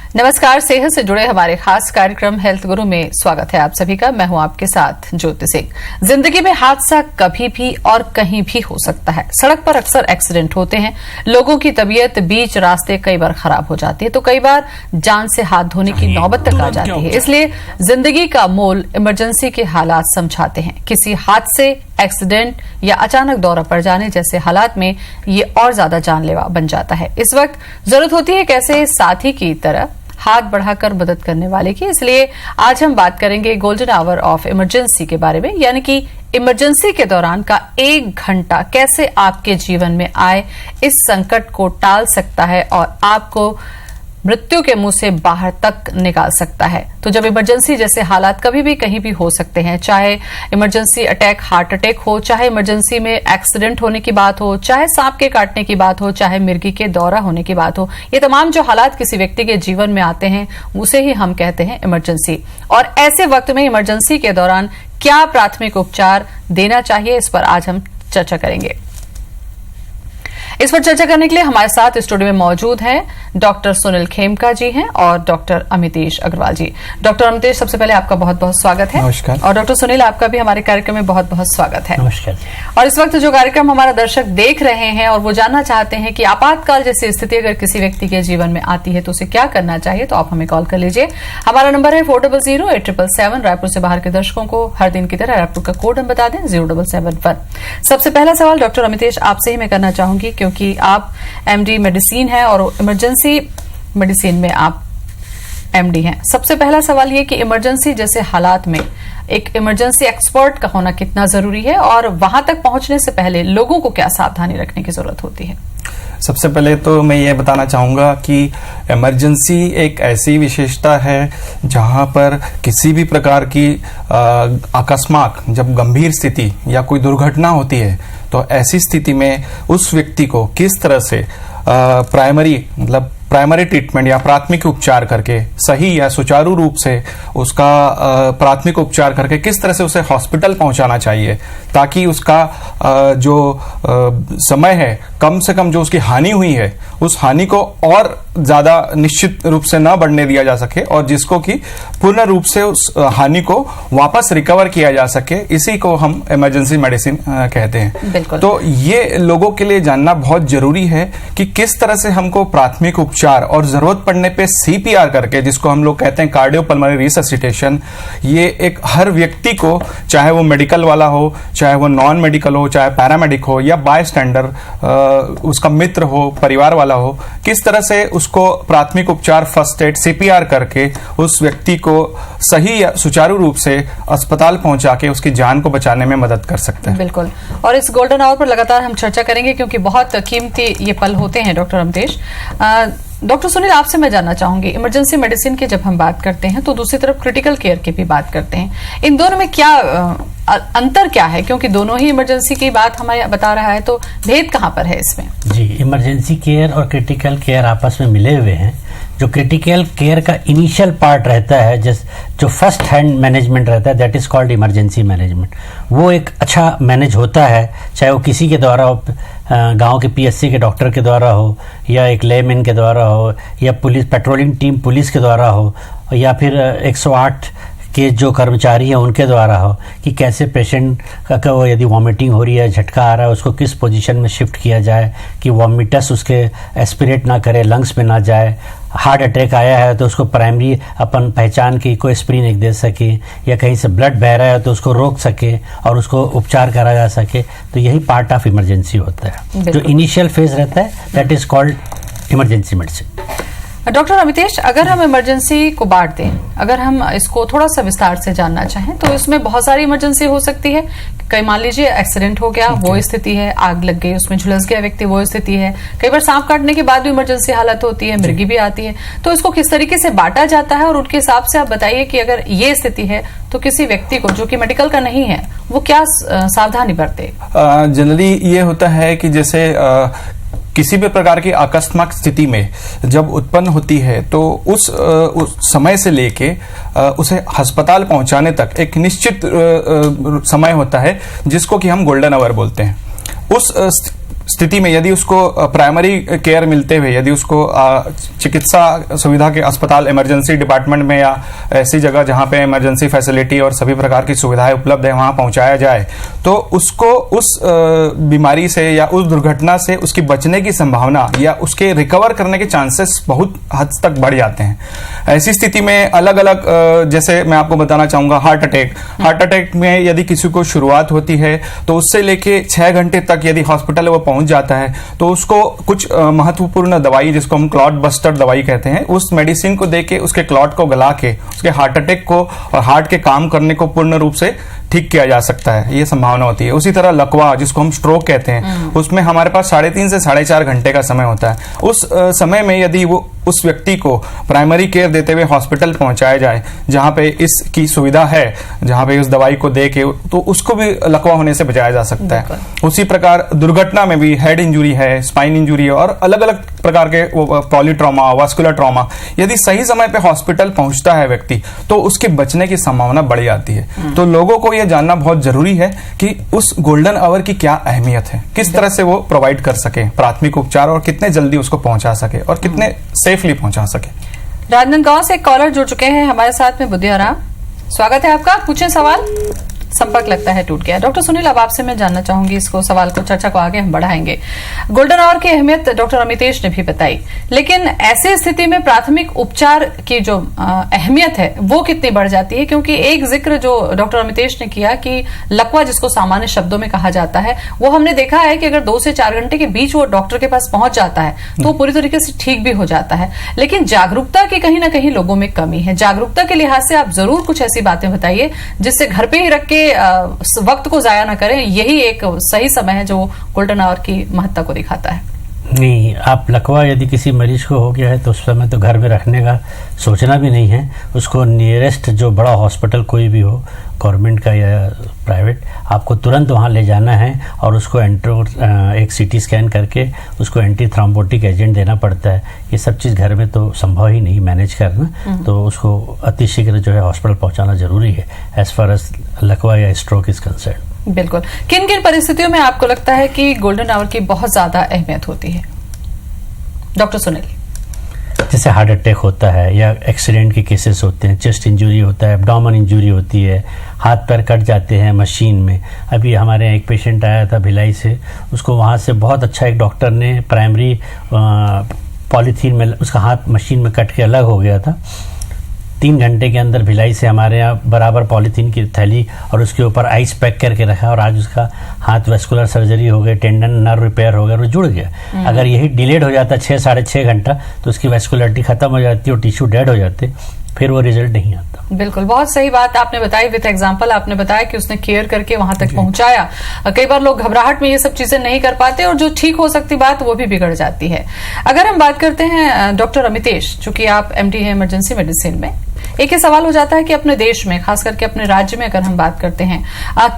नमस्कार। सेहत से जुड़े हमारे खास कार्यक्रम हेल्थ गुरु में स्वागत है आप सभी का। मैं हूं आपके साथ ज्योति सिंह। जिंदगी में हादसा कभी भी और कहीं भी हो सकता है। सड़क पर अक्सर एक्सीडेंट होते हैं। लोगों की तबीयत बीच रास्ते कई बार खराब हो जाती है तो कई बार जान से हाथ धोने की नौबत तक आ जाती है। इसलिए जिंदगी का मोल इमरजेंसी के हालात समझाते हैं। किसी हादसे, एक्सीडेंट या अचानक दौरा पड़ जाने जैसे हालात में ये और ज्यादा जानलेवा बन जाता है। इस वक्त जरूरत होती है कैसे साथी की तरह हाथ बढ़ाकर मदद करने वाले की। इसलिए आज हम बात करेंगे गोल्डन आवर ऑफ इमरजेंसी के बारे में, यानी कि इमरजेंसी के दौरान का 1 घंटा कैसे आपके जीवन में आए इस संकट को टाल सकता है और आपको मृत्यु के मुंह से बाहर तक निकाल सकता है। तो जब इमरजेंसी जैसे हालात कभी भी कहीं भी हो सकते हैं, चाहे इमरजेंसी अटैक, हार्ट अटैक हो, चाहे इमरजेंसी में एक्सीडेंट होने की बात हो, चाहे सांप के काटने की बात हो, चाहे मिर्गी के दौरा होने की बात हो, ये तमाम जो हालात किसी व्यक्ति के जीवन में आते हैं उसे ही हम कहते हैं इमरजेंसी। और ऐसे वक्त में इमरजेंसी के दौरान क्या प्राथमिक उपचार देना चाहिए, इस पर आज हम चर्चा करेंगे। इस पर चर्चा करने के लिए हमारे साथ स्टूडियो में मौजूद हैं डॉक्टर सुनील खेमका जी हैं और डॉक्टर अमितेश अग्रवाल जी। डॉक्टर अमितेश, सबसे पहले आपका बहुत बहुत स्वागत है। नमस्कार। और डॉक्टर सुनील, आपका भी हमारे कार्यक्रम में बहुत बहुत स्वागत है। नमस्कार। और इस वक्त जो कार्यक्रम हमारा दर्शक देख रहे हैं और वो जानना चाहते हैं कि आपातकाल जैसी स्थिति अगर किसी व्यक्ति के जीवन में आती है तो उसे क्या करना चाहिए, तो आप हमें कॉल कर लीजिए। हमारा नंबर है 400877। रायपुर से बाहर के दर्शकों को हर दिन की तरह रायपुर का कोड हम बता दें 0771। सबसे पहला सवाल डॉक्टर अमितेश आपसे ही मैं करना चाहूंगी, क्योंकि आप एमडी मेडिसिन है और इमरजेंसी मेडिसिन में आप एमडी हैं। सबसे पहला सवाल ये कि इमरजेंसी जैसे हालात में एक इमरजेंसी एक्सपर्ट का होना कितना जरूरी है और वहां तक पहुंचने से पहले लोगों को क्या सावधानी रखने की जरूरत होती है? सबसे पहले तो मैं ये बताना चाहूँगा कि इमरजेंसी एक ऐसी विशेषता है जहाँ पर किसी भी प्रकार की अकस्मात, जब गंभीर स्थिति या कोई दुर्घटना होती है तो ऐसी स्थिति में उस व्यक्ति को किस तरह से प्राइमरी ट्रीटमेंट या प्राथमिक उपचार करके सही या सुचारू रूप से उसका प्राथमिक उपचार करके किस तरह से उसे हॉस्पिटल पहुंचाना चाहिए, ताकि उसका जो समय है, कम से कम जो उसकी हानि हुई है उस हानि को और ज्यादा निश्चित रूप से न बढ़ने दिया जा सके और जिसको कि पूर्ण रूप से उस हानि को वापस रिकवर किया जा सके, इसी को हम इमरजेंसी मेडिसिन कहते हैं। तो ये लोगों के लिए जानना बहुत जरूरी है कि किस तरह से हमको प्राथमिक उपचार और जरूरत पड़ने पे सीपीआर करके, जिसको हम लोग कहते हैं कार्डियोपल्मोनरी रिससिटेशन, ये एक हर व्यक्ति को, चाहे वो मेडिकल वाला हो, चाहे वो नॉन मेडिकल हो, चाहे पैरामेडिक हो या बाय स्टैंडर उसका मित्र हो, परिवार वाला हो, किस तरह से उसको प्राथमिक उपचार फर्स्ट एड सीपीआर करके उस व्यक्ति को सही या सुचारू रूप से अस्पताल पहुंचा के उसकी जान को बचाने में मदद कर सकते हैं। बिल्कुल। और इस गोल्डन आवर पर लगातार हम चर्चा करेंगे क्योंकि बहुत कीमती ये पल होते हैं। डॉक्टर अमितेश, डॉक्टर सुनील, आपसे मैं जानना चाहूंगी, इमरजेंसी मेडिसिन की जब हम बात करते हैं तो दूसरी तरफ क्रिटिकल केयर की भी बात करते हैं। इन दोनों में क्या अंतर क्या है, क्योंकि दोनों ही इमरजेंसी की बात हमें बता रहा है, तो भेद कहां पर है इसमें? जी, इमरजेंसी केयर और क्रिटिकल केयर आपस में मिले हुए हैं। जो क्रिटिकल केयर का इनिशियल पार्ट रहता है, जो फर्स्ट हैंड मैनेजमेंट रहता है, that is called emergency management. वो एक अच्छा मैनेज होता है, चाहे वो किसी के द्वारा हो, गांव के पीएससी के डॉक्टर के द्वारा हो, या एक लेमैन के द्वारा हो, या पुलिस पेट्रोलिंग टीम पुलिस के द्वारा हो, या फिर 108 के जो कर्मचारी हैं उनके द्वारा हो, कि कैसे पेशेंट का वो यदि वॉमिटिंग हो रही है, झटका आ रहा है, उसको किस पोजीशन में शिफ्ट किया जाए कि वॉमिटस उसके एस्पिरेट ना करे, लंग्स में ना जाए। हार्ट अटैक आया है तो उसको प्राइमरी अपन पहचान की कोई एस्पिरिन एक दे सके, या कहीं से ब्लड बह रहा है तो उसको रोक सके और उसको उपचार करा जा सके। तो यही पार्ट ऑफ इमरजेंसी होता है, जो इनिशियल फेज रहता है, that is called emergency medicine. Doctor Amitesh, अगर हम इमरजेंसी को बांट दें, अगर हम इसको थोड़ा सा विस्तार से जानना चाहें तो इसमें बहुत सारी इमरजेंसी हो सकती है। कई मान लीजिए एक्सीडेंट हो गया, वो स्थिति है, आग लग गई, उसमें झुलस गया व्यक्ति, वो स्थिति है। कई बार सांप काटने के बाद भी इमरजेंसी हालत होती है, मिर्गी भी आती है। तो इसको किस तरीके से बांटा जाता है और उनके हिसाब से आप बताइए कि अगर ये स्थिति है तो किसी व्यक्ति को जो कि मेडिकल का नहीं है वो क्या सावधानी बरते? जनरली ये होता है कि जैसे किसी भी प्रकार की आकस्मिक स्थिति में जब उत्पन्न होती है तो उस समय से लेके उसे अस्पताल पहुंचाने तक एक निश्चित समय होता है, जिसको कि हम गोल्डन आवर बोलते हैं। उस स्थिति में यदि उसको प्राइमरी केयर मिलते हुए, यदि उसको चिकित्सा सुविधा के अस्पताल, इमरजेंसी डिपार्टमेंट में या ऐसी जगह जहां पे इमरजेंसी फैसिलिटी और सभी प्रकार की सुविधाएं उपलब्ध है वहां पहुंचाया जाए, तो उसको उस बीमारी से या उस दुर्घटना से उसकी बचने की संभावना या उसके रिकवर करने के चांसेस बहुत हद तक बढ़ जाते हैं। ऐसी स्थिति में अलग अलग, जैसे मैं आपको बताना चाहूंगा, हार्ट अटैक में यदि किसी को शुरुआत होती है तो उससे लेके 6 घंटे तक यदि हॉस्पिटल वो पहुंच जाता है तो उसको कुछ महत्वपूर्ण दवाई, जिसको हम क्लॉट बस्टर दवाई कहते हैं, उस मेडिसिन को देके उसके क्लॉट को गला के उसके हार्ट अटैक को और हार्ट के काम करने को पूर्ण रूप से ठीक किया जा सकता है, ये संभावना होती है। उसी तरह लकवा, जिसको हम स्ट्रोक कहते हैं, उसमें हमारे पास 3.5 से 4.5 घंटे का समय होता है। उस समय में यदि वो उस व्यक्ति को प्राइमरी केयर देते हुए हॉस्पिटल पहुंचाया जाए जहां पे इसकी सुविधा है, जहां पे उस दवाई को दे के, तो उसको भी लकवा होने से बचाया जा सकता है। उसी प्रकार दुर्घटना में भी हेड इंजुरी है, स्पाइन इंजुरी है और अलग अलग प्रकार के पॉलीट्रॉमा, वास्कुलर ट्रॉमा, यदि सही समय पे हॉस्पिटल पहुंचता है व्यक्ति तो उसके बचने की संभावना बढ़ जाती है। तो लोगों को यह जानना बहुत जरूरी है कि उस गोल्डन आवर की क्या अहमियत है, किस तरह से वो प्रोवाइड कर सके प्राथमिक उपचार और कितने जल्दी उसको पहुंचा सके और कितने सेफली पहुंचा सके। राजनांदगांव से एक कॉलर जुड़ चुके हैं हमारे साथ में, बुद्धियाराम, स्वागत है आपका, पूछे सवाल। संपर्क लगता है टूट गया। डॉक्टर सुनील, अब आपसे मैं जानना चाहूंगी इसको, सवाल को, चर्चा को आगे हम बढ़ाएंगे। गोल्डन आवर की अहमियत डॉक्टर अमितेश ने भी बताई, लेकिन ऐसी स्थिति में प्राथमिक उपचार की जो अहमियत है वो कितनी बढ़ जाती है? क्योंकि एक जिक्र जो डॉक्टर अमितेश ने किया कि लकवा, जिसको सामान्य शब्दों में कहा जाता है, वो हमने देखा है कि अगर 2 से 4 घंटे के बीच वो डॉक्टर के पास पहुंच जाता है तो पूरी तरीके से ठीक भी हो जाता है। लेकिन जागरूकता की कहीं ना कहीं लोगों में कमी है। जागरूकता के लिहाज से आप जरूर कुछ ऐसी बातें बताइए जिससे घर पे ही रख के वक्त को जाया ना करें। यही एक सही समय है जो गोल्डन आवर की महत्ता को दिखाता है। नहीं, आप लकवा यदि किसी मरीज को हो गया है तो उस समय तो घर में रखने का सोचना भी नहीं है। उसको नियरेस्ट जो बड़ा हॉस्पिटल कोई भी हो, गवर्नमेंट का या प्राइवेट, आपको तुरंत वहाँ ले जाना है और उसको एक सीटी स्कैन करके उसको एंटी थ्रोम्बोटिक एजेंट देना पड़ता है। ये सब चीज़ घर में तो संभव ही नहीं मैनेज करना, तो उसको अतिशीघ्र जो है हॉस्पिटल पहुँचाना जरूरी है एज फार एज लकवा या स्ट्रोक इज कंसर्न। बिल्कुल। किन किन परिस्थितियों में आपको लगता है कि गोल्डन आवर की बहुत ज्यादा अहमियत होती है, डॉक्टर सुनील? जैसे हार्ट अटैक होता है या एक्सीडेंट के केसेस होते हैं, चेस्ट इंजरी होता है, एब्डोमेन इंजरी होती है, हाथ पैर कट जाते हैं मशीन में। अभी हमारे यहाँ एक पेशेंट आया था भिलाई से, उसको वहाँ से बहुत अच्छा एक डॉक्टर ने प्राइमरी पॉलीथीन में, उसका हाथ मशीन में कट के अलग हो गया था, 3 घंटे के अंदर भिलाई से हमारे यहाँ बराबर पॉलीथीन की थैली और उसके ऊपर आइस पैक करके रखा और आज उसका हाथ वेस्कुलर सर्जरी हो गई, टेंडन नर्व रिपेयर हो गया और जुड़ गया। अगर यही डिलेड हो जाता 6-6.5 घंटा तो उसकी वेस्कुलरिटी खत्म हो जाती और टिश्यू डेड हो जाते, फिर वो रिजल्ट नहीं आता। बिल्कुल, बहुत सही बात आपने बताई। विद एग्जांपल आपने बताया कि उसने केयर करके वहां तक पहुंचाया। कई बार लोग घबराहट में ये सब चीजें नहीं कर पाते और जो ठीक हो सकती बात वो भी बिगड़ जाती है। अगर हम बात करते हैं डॉक्टर अमितेश, चूंकि आप एमडी हैं इमरजेंसी मेडिसिन में, एक ही सवाल हो जाता है कि अपने देश में, खास करके अपने राज्य में अगर हम बात करते हैं,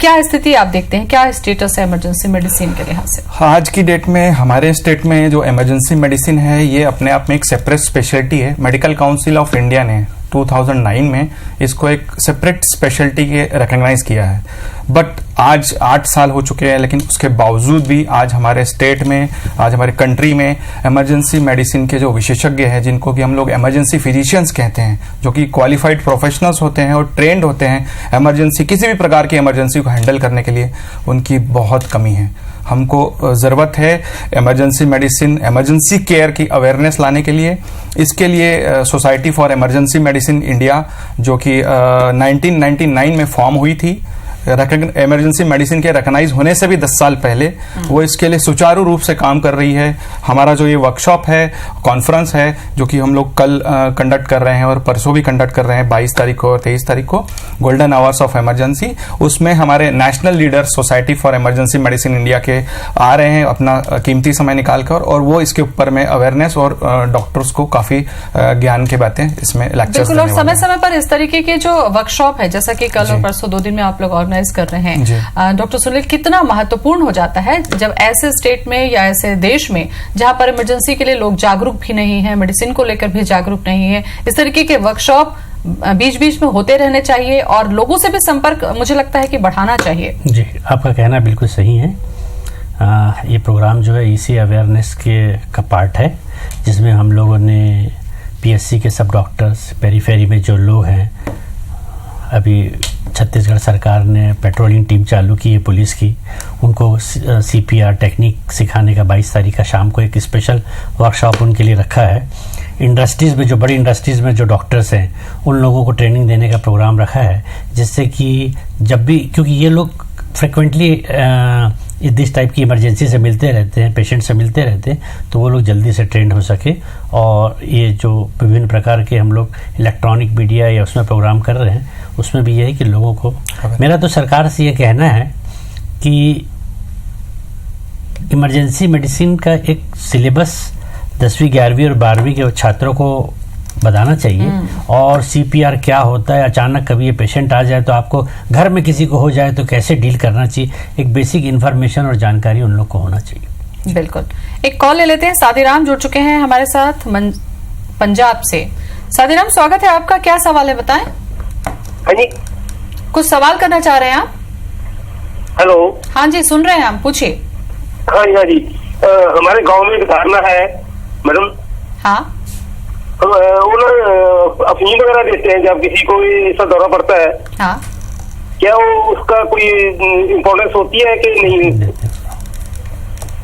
क्या स्थिति आप देखते हैं, क्या स्टेटस है इमरजेंसी मेडिसिन के लिहाज से? आज की डेट में हमारे स्टेट में जो इमरजेंसी मेडिसिन है ये अपने आप में एक सेपरेट स्पेशलिटी है। मेडिकल काउंसिल ऑफ इंडिया ने 2009 में इसको एक सेपरेट स्पेशलिटी के रिकॉग्नाइज किया है। बट आज 8 साल हो चुके हैं, लेकिन उसके बावजूद भी आज हमारे स्टेट में, आज हमारे कंट्री में इमरजेंसी मेडिसिन के जो विशेषज्ञ हैं, जिनको कि हम लोग इमरजेंसी फिजिशियंस कहते हैं, जो कि क्वालिफाइड प्रोफेशनल्स होते हैं और ट्रेंड होते हैं इमरजेंसी, किसी भी प्रकार की इमरजेंसी को हैंडल करने के लिए, उनकी बहुत कमी है। हमको ज़रूरत है इमरजेंसी मेडिसिन, इमरजेंसी केयर की अवेयरनेस लाने के लिए। इसके लिए society for emergency medicine India, जो कि 1999 में फॉर्म हुई थी, इमरजेंसी मेडिसिन के रिकॉग्नाइज होने से भी 10 साल पहले, वो इसके लिए सुचारू रूप से काम कर रही है। हमारा जो ये वर्कशॉप है, कॉन्फ्रेंस है, जो कि हम लोग कल कंडक्ट कर रहे हैं और परसों भी कंडक्ट कर रहे हैं, 22 तारीख को और 23 तारीख को, गोल्डन आवर्स ऑफ इमरजेंसी, उसमें हमारे national leader society for emergency medicine India के आ रहे हैं अपना कीमती समय निकालकर, और वो इसके ऊपर में अवेयरनेस और डॉक्टर्स को काफी ज्ञान की बातें इसमें लेक्चर्स देने वाले हैं। समय समय पर इस तरीके के जो वर्कशॉप है, जैसा कि कल और परसों 2 दिन में आप लोग ऑर्गेनाइज कर रहे हैं, डॉक्टर सुनील, कितना महत्वपूर्ण हो जाता है जब ऐसे स्टेट में या ऐसे देश में जहां पर इमरजेंसी के लिए लोग जागरूक भी नहीं है, मेडिसिन को लेकर भी जागरूक नहीं है, इस तरीके के वर्कशॉप बीच बीच में होते रहने चाहिए और लोगों से भी संपर्क मुझे लगता है कि बढ़ाना चाहिए। जी, आपका कहना बिल्कुल सही है। ये प्रोग्राम जो है इसी अवेयरनेस का पार्ट है, जिसमें हम लोगों ने पीएचसी के सब डॉक्टर्स, पेरीफेरी में जो लोग हैं, अभी छत्तीसगढ़ सरकार ने पेट्रोलिंग टीम चालू की है पुलिस की, उनको सीपीआर टेक्निक सिखाने का 22 तारीख का शाम को एक स्पेशल वर्कशॉप उनके लिए रखा है। इंडस्ट्रीज़ में, जो बड़ी इंडस्ट्रीज़ में जो डॉक्टर्स हैं, उन लोगों को ट्रेनिंग देने का प्रोग्राम रखा है, जिससे कि जब भी, क्योंकि ये लोग फ्रिक्वेंटली इस टाइप की इमरजेंसी से मिलते रहते हैं, पेशेंट से मिलते रहते हैं, तो वो लोग जल्दी से ट्रेंड हो सके। और ये जो विभिन्न प्रकार के हम लोग इलेक्ट्रॉनिक मीडिया या उसमें प्रोग्राम कर रहे हैं, उसमें भी ये है कि लोगों को, मेरा तो सरकार से ये कहना है कि इमरजेंसी मेडिसिन का एक सिलेबस 10वीं, 11वीं और 12वीं के छात्रों को बताना चाहिए। और सीपीआर क्या होता है, अचानक कभी ये पेशेंट आ जाए तो आपको, घर में किसी को हो जाए तो कैसे डील करना चाहिए, एक बेसिक इन्फॉर्मेशन और जानकारी उन लोग को होना चाहिए। बिल्कुल। एक कॉल ले लेते हैं। सादीराम जुड़ चुके हैं हमारे साथ पंजाब से। सादीराम, स्वागत है आपका, क्या सवाल है बताएं। हाँ जी, कुछ सवाल करना चाह रहे हैं आप? हेलो। हाँ जी, सुन रहे हैं हम, पूछिए। हाँ जी, हाँ जी। हमारे गांव में एक धारणा है मैडम। हाँ। वो ना अफीम वगैरह देते हैं जब किसी को ऐसा दौरा पड़ता है। हाँ। क्या वो उसका कोई इम्पोर्टेंस होती है कि नहीं?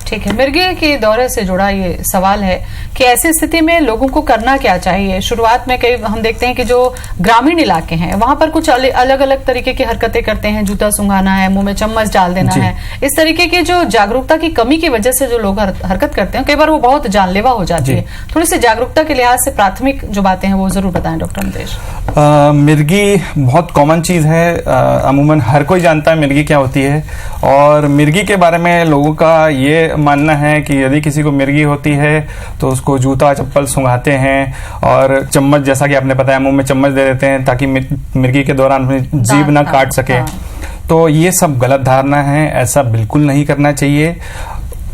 ठीक है, मिर्गी के दौरे से जुड़ा ये सवाल है कि ऐसी स्थिति में लोगों को करना क्या चाहिए। शुरुआत में कई हम देखते हैं कि जो ग्रामीण इलाके हैं वहां पर कुछ अलग अलग तरीके की हरकतें करते हैं, जूता सूंघाना है, मुंह में चम्मच डाल देना है, इस तरीके की जो जागरूकता की कमी की वजह से जो लोग हरकत करते हैं, कई बार वो बहुत जानलेवा हो जाती है। थोड़ी सी जागरूकता के लिहाज से प्राथमिक जो बातें हैं वो जरूर बताएं डॉक्टर अमितेश। मिर्गी बहुत कॉमन चीज है, अमूमन हर कोई जानता है मिर्गी क्या होती है। और मिर्गी के बारे में लोगों का ये मानना है कि यदि किसी को मिर्गी होती है तो उसको जूता चप्पल सूंघाते हैं और चम्मच, जैसा कि आपने बताया, मुंह में चम्मच दे देते हैं ताकि मिर्गी के दौरान अपनी जीभ ना काट सके। तो ये सब गलत धारणा है, ऐसा बिल्कुल नहीं करना चाहिए।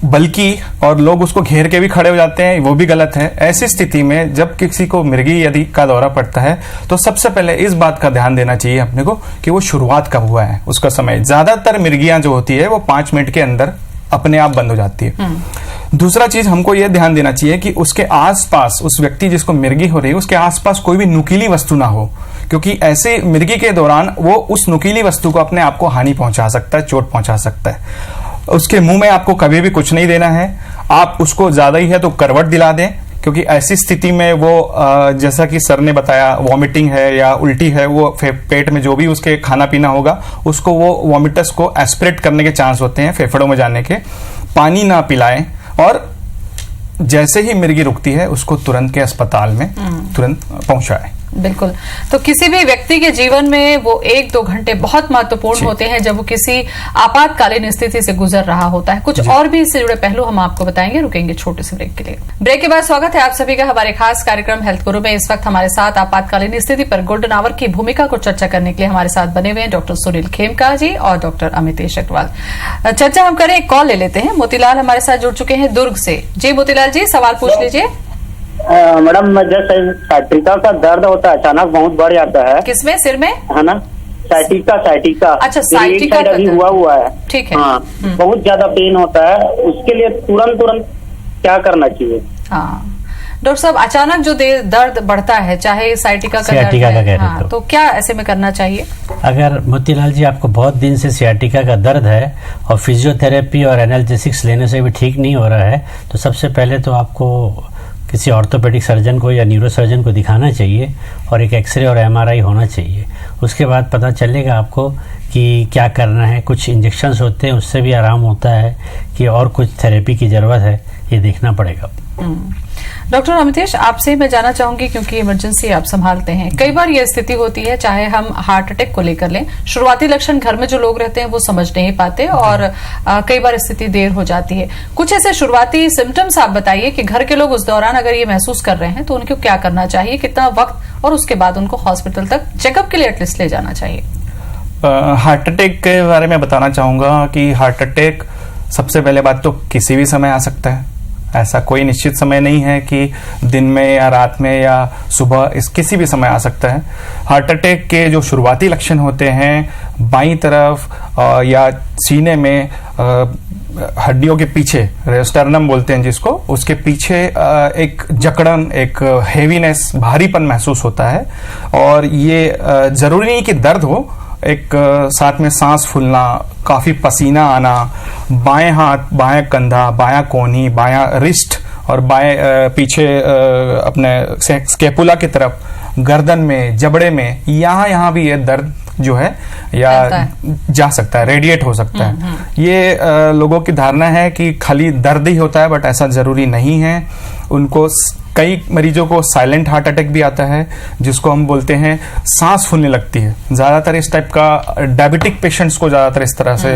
बल्कि और लोग उसको घेर के भी खड़े हो जाते हैं, वो भी गलत है। ऐसी स्थिति में जब किसी को मिर्गी यदि का दौरा पड़ता है तो सबसे पहले इस बात का ध्यान देना चाहिए अपने को कि वो शुरुआत कब हुआ है, उसका समय। ज्यादातर मिर्गियां जो होती है वो 5 मिनट के अंदर अपने आप बंद हो जाती है। दूसरा चीज हमको यह ध्यान देना चाहिए कि उसके आसपास, उस व्यक्ति जिसको मिर्गी हो रही है उसके आसपास कोई भी नुकीली वस्तु ना हो, क्योंकि ऐसे मिर्गी के दौरान वो उस नुकीली वस्तु को अपने आप को हानि पहुंचा सकता है, चोट पहुंचा सकता है। उसके मुंह में आपको कभी भी कुछ नहीं देना है। आप उसको ज्यादा ही है तो करवट दिला दें, क्योंकि ऐसी स्थिति में वो जैसा कि सर ने बताया, वॉमिटिंग है या उल्टी है, वो पेट में जो भी उसके खाना पीना होगा उसको वो वॉमिटस को एस्पिरेट करने के चांस होते हैं, फेफड़ों में जाने के। पानी ना पिलाएं और जैसे ही मिर्गी रुकती है उसको तुरंत के अस्पताल में तुरंत पहुंचाएं। बिल्कुल। तो किसी भी व्यक्ति के जीवन में वो 1-2 घंटे बहुत महत्वपूर्ण होते हैं जब वो किसी आपातकालीन स्थिति से गुजर रहा होता है। कुछ और भी इससे जुड़े पहलू हम आपको बताएंगे। रुकेंगे छोटे से ब्रेक के लिए। ब्रेक के बाद स्वागत है आप सभी का हमारे खास कार्यक्रम हेल्थ गुरु में। इस वक्त हमारे साथ आपातकालीन स्थिति पर गोल्डन आवर की भूमिका को चर्चा करने के लिए हमारे साथ बने हुए हैं डॉक्टर सुनील खेमका जी और डॉक्टर अमितेश अग्रवाल। चर्चा हम करें, एक कॉल ले लेते हैं। मोतीलाल हमारे साथ जुड़ चुके हैं दुर्ग से। जी मोतीलाल जी, सवाल पूछ लीजिए। मैडम, जैसे साइटिका का दर्द होता है, अचानक बहुत बढ़ जाता है। किसमें? सिर में है ना? साइटिका। अच्छा, साइटिका अभी हुआ है। ठीक है। हाँ, बहुत ज्यादा पेन होता है, उसके लिए तुरंत क्या करना चाहिए? हाँ डॉक्टर साहब, अचानक जो दर्द बढ़ता है, चाहे साइटिका का दर्द है, हाँ, तो क्या ऐसे में करना चाहिए? अगर मोतीलाल जी आपको बहुत दिन से सियाटिका का दर्द है और फिजियोथेरेपी और एनाल्जेसिक्स लेने से भी ठीक नहीं हो रहा है, तो सबसे पहले तो आपको किसी ऑर्थोपेडिक सर्जन को या न्यूरो सर्जन को दिखाना चाहिए और एक एक्सरे और एमआरआई होना चाहिए। उसके बाद पता चलेगा आपको कि क्या करना है। कुछ इंजेक्शंस होते हैं, उससे भी आराम होता है कि और कुछ थेरेपी की ज़रूरत है, ये देखना पड़ेगा। डॉक्टर अमितेश, आपसे मैं जानना चाहूंगी, क्योंकि इमरजेंसी आप संभालते हैं, कई बार ये स्थिति होती है, चाहे हम हार्ट अटैक को लेकर लें, शुरुआती लक्षण घर में जो लोग रहते हैं वो समझ नहीं पाते और कई बार स्थिति देर हो जाती है। कुछ ऐसे शुरुआती सिम्टम्स आप बताइए कि घर के लोग उस दौरान अगर ये महसूस कर रहे हैं तो उनको क्या करना चाहिए, कितना वक्त, और उसके बाद उनको हॉस्पिटल तक चेकअप के लिए एटलीस्ट ले जाना चाहिए। हार्ट अटैक के बारे में बताना चाहूंगा कि हार्ट अटैक सबसे पहले बात तो किसी भी समय आ सकता है। ऐसा कोई निश्चित समय नहीं है कि दिन में या रात में या सुबह, इस किसी भी समय आ सकता है। हार्ट अटैक के जो शुरुआती लक्षण होते हैं, बाईं तरफ या सीने में हड्डियों के पीछे, स्टर्नम बोलते हैं जिसको, उसके पीछे एक जकड़न, एक हेवीनेस, भारीपन महसूस होता है। और ये जरूरी नहीं कि दर्द हो, एक साथ में सांस फूलना, काफी पसीना आना, बाएं हाथ, बाएं कंधा, बायां कोहनी, बायां रिस्ट और बाएं पीछे अपने स्केपुला की तरफ, गर्दन में, जबड़े में, यहाँ भी ये दर्द जो है या जा सकता है, रेडिएट हो सकता है। ये लोगों की धारणा है कि खाली दर्द ही होता है, बट ऐसा जरूरी नहीं है। उनको कई मरीजों को साइलेंट हार्ट अटैक भी आता है, जिसको हम बोलते हैं सांस फूलने लगती है। ज्यादातर इस टाइप का डायबिटिक पेशेंट्स को ज्यादातर इस तरह से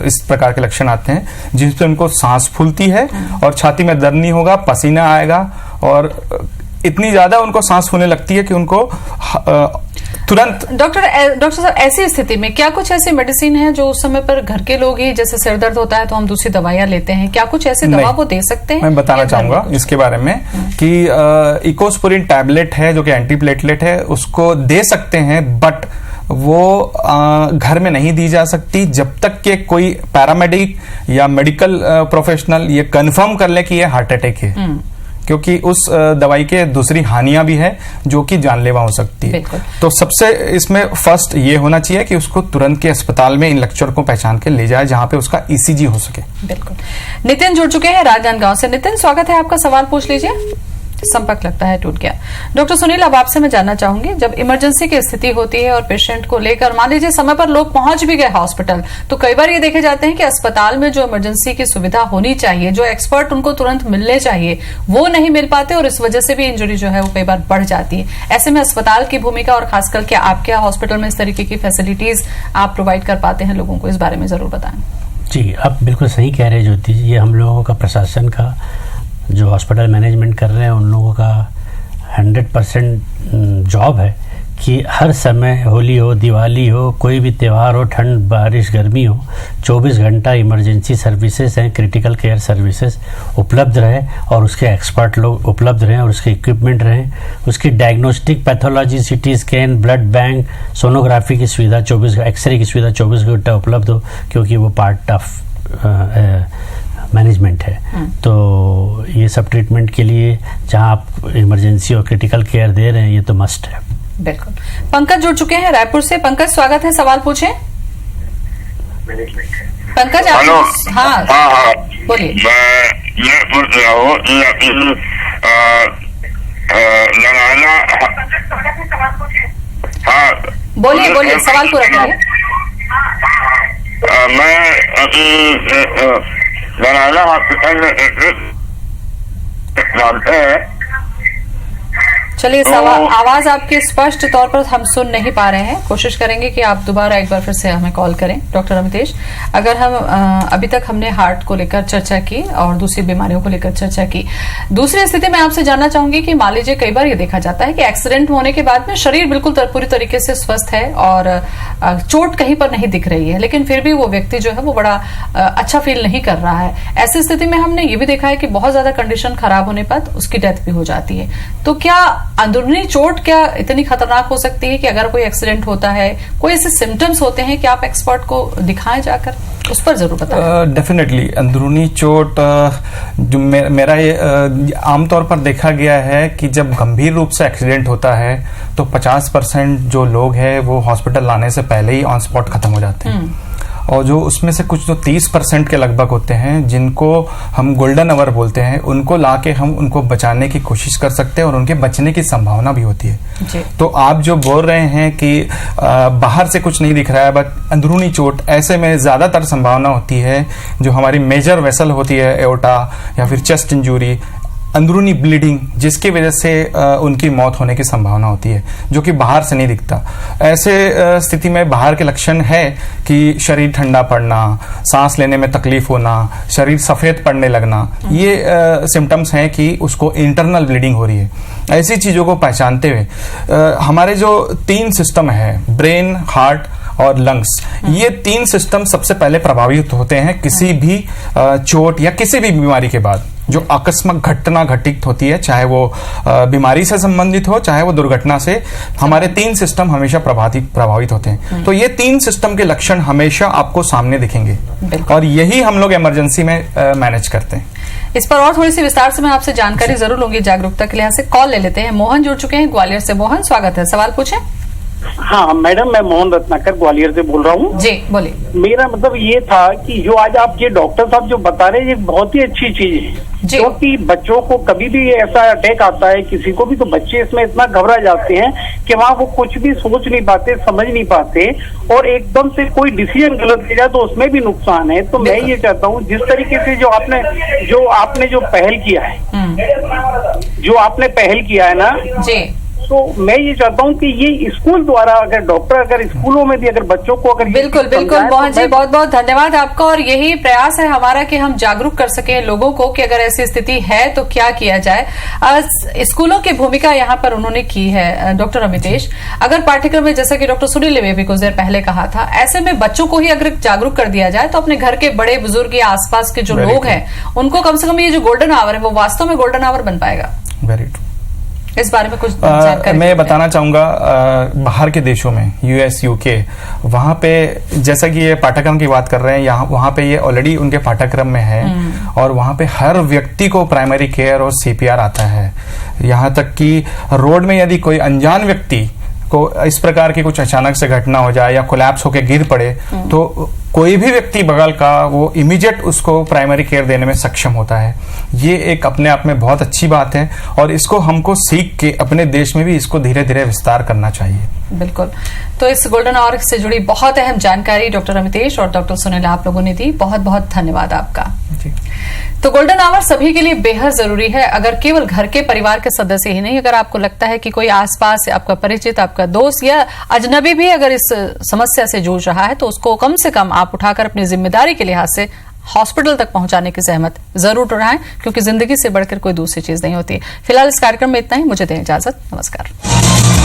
इस प्रकार के लक्षण आते हैं, जिससे उनको सांस फूलती है और छाती में दर्द नहीं होगा, पसीना आएगा और इतनी ज्यादा उनको सांस फूलने लगती है कि उनको तुरंत। डॉक्टर साहब, ऐसी स्थिति में क्या कुछ ऐसी मेडिसिन है जो उस समय पर घर के लोग ही, जैसे सिर दर्द होता है तो हम दूसरी दवाइयां लेते हैं, क्या कुछ ऐसी दवा वो दे सकते हैं? मैं बताना चाहूंगा इसके बारे में कि इकोस्पोरिन टैबलेट है जो कि एंटीप्लेटलेट है, उसको दे सकते हैं, बट वो घर में नहीं दी जा सकती जब तक कि कोई पैरामेडिक या मेडिकल प्रोफेशनल ये कंफर्म कर ले कि ये हार्ट अटैक है, क्योंकि उस दवाई के दूसरी हानियां भी है जो कि जानलेवा हो सकती है। तो सबसे इसमें फर्स्ट ये होना चाहिए कि उसको तुरंत के अस्पताल में इन लक्षण को पहचान के ले जाए जहां पे उसका ईसीजी हो सके। बिल्कुल। नितिन जुड़ चुके हैं राजनांदगांव से। नितिन, स्वागत है आपका, सवाल पूछ लीजिए। संपर्क लगता है टूट गया। डॉक्टर सुनील, अब आपसे मैं जानना चाहूंगी, जब इमरजेंसी की स्थिति होती है और पेशेंट को लेकर मान लीजिए समय पर लोग पहुंच भी गए हॉस्पिटल, तो कई बार ये देखे जाते हैं कि अस्पताल में जो इमरजेंसी की सुविधा होनी चाहिए, जो एक्सपर्ट उनको तुरंत मिलने चाहिए, वो नहीं मिल पाते और इस वजह से भी इंजरी जो है वो कई बार बढ़ जाती है। ऐसे में अस्पताल की भूमिका और खासकर के आपके हॉस्पिटल में इस तरीके की फैसिलिटीज आप प्रोवाइड कर पाते हैं लोगों को, इस बारे में जरूर बताएं। जी, आप बिल्कुल सही कह रहे हैं ज्योति जी। ये हम लोगों का, प्रशासन का, जो हॉस्पिटल मैनेजमेंट कर रहे हैं, उन लोगों का 100% जॉब है कि हर समय, होली हो, दिवाली हो, कोई भी त्यौहार हो, ठंड, बारिश, गर्मी हो, 24 घंटा इमरजेंसी सर्विसेज हैं, क्रिटिकल केयर सर्विसेज उपलब्ध रहे और उसके एक्सपर्ट लोग उपलब्ध रहें और उसके इक्विपमेंट रहें, उसकी diagnostic, pathology, CT scan, blood bank, sonography की सुविधा 24, एक्सरे की सुविधा 24 घंटा उपलब्ध हो, क्योंकि वो पार्ट ऑफ मैनेजमेंट है। तो ये सब ट्रीटमेंट के लिए जहां आप इमरजेंसी और क्रिटिकल केयर दे रहे हैं, ये तो मस्ट है। बिल्कुल। पंकज जुड़ चुके हैं रायपुर से। पंकज, स्वागत है, सवाल पूछें। पंकज, आप? हाँ, बोलिए। बोलिए, सवाल पूरा करिए। नारायणा हॉस्पिटल में जानते हैं। चलिए, आवाज आपकी स्पष्ट तौर पर हम सुन नहीं पा रहे हैं, कोशिश करेंगे कि आप दोबारा एक बार फिर से हमें कॉल करें। डॉक्टर अमितेश, अगर हम अभी तक हमने हार्ट को लेकर चर्चा की और दूसरी बीमारियों को लेकर चर्चा की, दूसरी स्थिति में आपसे जानना चाहूंगी कि मान लीजिए कई बार ये देखा जाता है कि एक्सीडेंट होने के बाद में शरीर बिल्कुल पूरी तरीके से स्वस्थ है और चोट कहीं पर नहीं दिख रही है, लेकिन फिर भी वो व्यक्ति जो है वो बड़ा अच्छा फील नहीं कर रहा है। ऐसी स्थिति में हमने ये भी देखा है कि बहुत ज्यादा कंडीशन खराब होने पर उसकी डेथ भी हो जाती है। तो क्या अंदरूनी चोट क्या इतनी खतरनाक हो सकती है कि अगर कोई एक्सीडेंट होता है, कोई ऐसे सिम्टम्स होते हैं कि आप एक्सपर्ट को दिखाएं जाकर, उस पर जरूर बताएं। डेफिनेटली अंदरूनी चोट जो मेरा ये आमतौर पर देखा गया है कि जब गंभीर रूप से एक्सीडेंट होता है तो 50% जो लोग हैं वो हॉस्पिटल लाने से पहले ही ऑन स्पॉट खत्म हो जाते हैं, और जो उसमें से कुछ जो 30% के लगभग होते हैं जिनको हम गोल्डन आवर बोलते हैं, उनको लाके हम उनको बचाने की कोशिश कर सकते हैं और उनके बचने की संभावना भी होती है। तो आप जो बोल रहे हैं कि बाहर से कुछ नहीं दिख रहा है बट अंदरूनी चोट, ऐसे में ज्यादातर संभावना होती है जो हमारी मेजर वेसल होती है, एओर्टा या फिर चेस्ट इंजरी, अंदरूनी ब्लीडिंग, जिसकी वजह से उनकी मौत होने की संभावना होती है, जो कि बाहर से नहीं दिखता। ऐसे स्थिति में बाहर के लक्षण है कि शरीर ठंडा पड़ना, सांस लेने में तकलीफ होना, शरीर सफेद पड़ने लगना, ये सिम्टम्स हैं कि उसको इंटरनल ब्लीडिंग हो रही है। ऐसी चीजों को पहचानते हुए हमारे जो 3 सिस्टम है, ब्रेन, हार्ट और लंग्स, ये 3 सिस्टम सबसे पहले प्रभावित होते हैं किसी भी चोट या किसी भी बीमारी के बाद। जो आकस्मिक घटना घटित होती है, चाहे वो बीमारी से संबंधित हो, चाहे वो दुर्घटना से, हमारे 3 सिस्टम हमेशा प्रभावित होते हैं। तो ये 3 सिस्टम के लक्षण हमेशा आपको सामने दिखेंगे और यही हम लोग इमरजेंसी में मैनेज करते हैं। इस पर और थोड़ी सी विस्तार से मैं आपसे जानकारी जरूर लूंगी जागरूकता के लिहाज से। कॉल ले लेते हैं। मोहन जुड़ चुके हैं ग्वालियर से। मोहन, स्वागत है, सवाल पूछें। हाँ मैडम, मैं मोहन रत्नाकर ग्वालियर से बोल रहा हूँ। जी बोलिए। मेरा मतलब ये था कि जो आज आप ये डॉक्टर साहब जो बता रहे हैं, ये बहुत ही अच्छी चीज है, क्योंकि बच्चों को कभी भी ऐसा अटैक आता है किसी को भी, तो बच्चे इसमें इतना घबरा जाते हैं कि वहाँ वो कुछ भी सोच नहीं पाते, समझ नहीं पाते, और एकदम से कोई डिसीजन गलत ले जाए तो उसमें भी नुकसान है। तो मैं ये चाहता हूँ जिस तरीके से जो आपने पहल किया है ना जी, तो मैं ये चाहता हूँ कि ये स्कूल द्वारा अगर स्कूलों में भी अगर बच्चों को अगर बिल्कुल मोहन जी, बहुत बहुत धन्यवाद आपका। और यही प्रयास है हमारा कि हम जागरूक कर सकें लोगों को कि अगर ऐसी स्थिति है तो क्या किया जाए। स्कूलों की भूमिका यहाँ पर उन्होंने की है डॉक्टर अमितेश। अगर पाठ्यक्रम में, जैसा कि डॉक्टर सुनील ने भी कुछ देर पहले कहा था, ऐसे में बच्चों को ही अगर जागरूक कर दिया जाए तो अपने घर के बड़े बुजुर्ग या आसपास के जो लोग हैं उनको कम से कम ये जो गोल्डन आवर है वो वास्तव में गोल्डन आवर बन पाएगा। Very true. इस बारे में कुछ जानकारी मैं बताना चाहूंगा, बाहर के देशों में, यूएस, यूके, वहां पे जैसा कि ये पाठ्यक्रम की बात कर रहे हैं, वहां पे ये ऑलरेडी उनके पाठ्यक्रम में है और वहां पे हर व्यक्ति को प्राइमरी केयर और सीपीआर आता है। यहाँ तक कि रोड में यदि कोई अनजान व्यक्ति को इस प्रकार की कुछ अचानक से घटना हो जाए या कोलैप्स होकर गिर पड़े तो कोई भी व्यक्ति बगल का वो इमीडिएट उसको प्राइमरी केयर देने में सक्षम होता है। ये एक अपने आप में बहुत अच्छी बात है और इसको हमको सीख के अपने देश में भी इसको धीरे धीरे विस्तार करना चाहिए। बिल्कुल। तो इस गोल्डन आवर से जुड़ी बहुत अहम जानकारी डॉक्टर अमितेश और डॉक्टर सुनील आप लोगों ने दी। बहुत बहुत धन्यवाद आपका। तो गोल्डन आवर सभी के लिए बेहद जरूरी है। अगर केवल घर के परिवार के सदस्य ही नहीं, अगर आपको लगता है कि कोई आसपास आपका परिचित, आपका दोस्त या अजनबी भी अगर इस समस्या से जूझ रहा है तो उसको कम से कम आप उठाकर अपनी जिम्मेदारी के लिहाज से हॉस्पिटल तक पहुंचाने की जहमत जरूर उठाएं, क्योंकि जिंदगी से बढ़कर कोई दूसरी चीज नहीं होती। फिलहाल इस कार्यक्रम में इतना ही। मुझे दें इजाजत। नमस्कार।